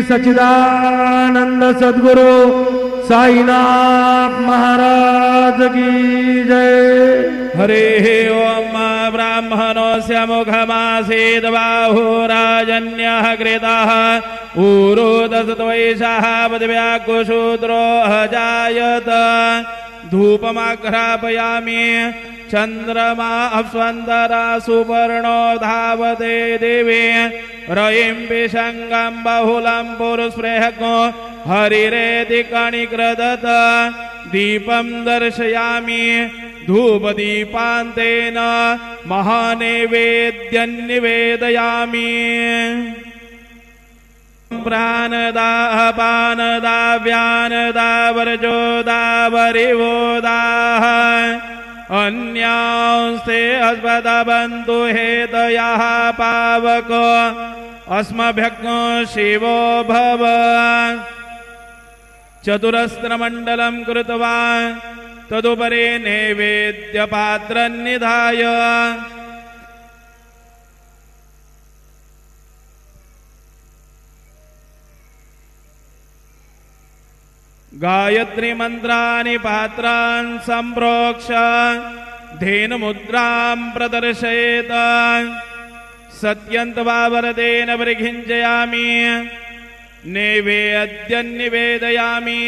सच्चिदानंद सद्गुरु साईनाथ महाराज की जय। हरे ओम ब्राह्मणोऽस्य मुखमासीद् बाहुराजन्यः कृतः ऊरुदशद्वैषः पदव्याकुशूद्रो अजायत धूपमाघ्रापयामि चंद्रमा अप्स्वन्दरा सुपर्णो धावते देवी रयिं विशङ्गं बहुलं पुरुस्पृहको हरिरेति कणिक्रदत दीपं दर्शयामि धूपदीपान्तेन महानैवेद्यं निवेदयामि। प्राणदा अपानदा व्यानदा वर्जोदा वरिवोदाः अन्यांस्ते अस्मदबन्धु हेतयः पावको अस्मभ्यग्नो शिवो भव। चतुरस्रमण्डलं कृत्वा तदुपरि नैवेद्यपात्रं निधाय गायत्री मंत्राणि पात्रान् संप्रोक्ष धेनुमुद्रां प्रदर्शयेत् सत्यन्तवावरतेन परिखिञ्चयामि नैवेद्यं निवेदयामि।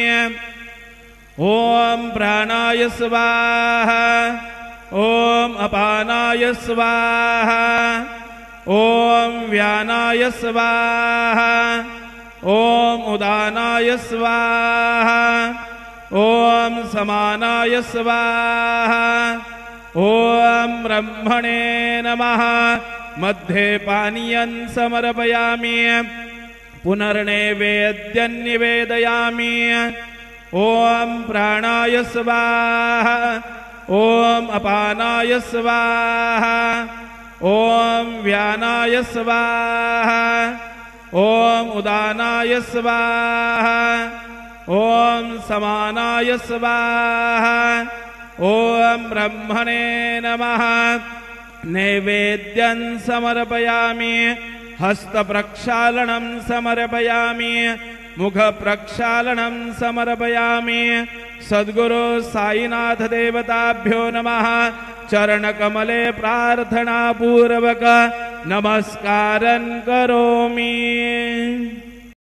ओम प्राणाय स्वाहा ओम अपानाय स्वाहा ओम व्यानाय स्वाहा ओम उदानाय स्वाहा ओम समानाय स्वाहा ओम ब्रह्मणे नमः। मध्ये पानीयं समर्पयामि पुनर्नैवेद्यं निवेदयामि। ओम प्राणाय स्वाहा ओम अपानाय स्वाहा ओम व्यानाय स्वाहा ओम उदानाय स्वाहा ओम समानाय स्वाहा ओम ब्रह्मणे नमः। नैवेद्यं समर्पयामि हस्तप्रक्षालनं समर्पयामि मुख प्रक्षालनं समर्पयामि। सद्गुरु साईनाथ देवताभ्यो नमः। चरणकमले प्रार्थना पूर्वक नमस्कारं करोमि।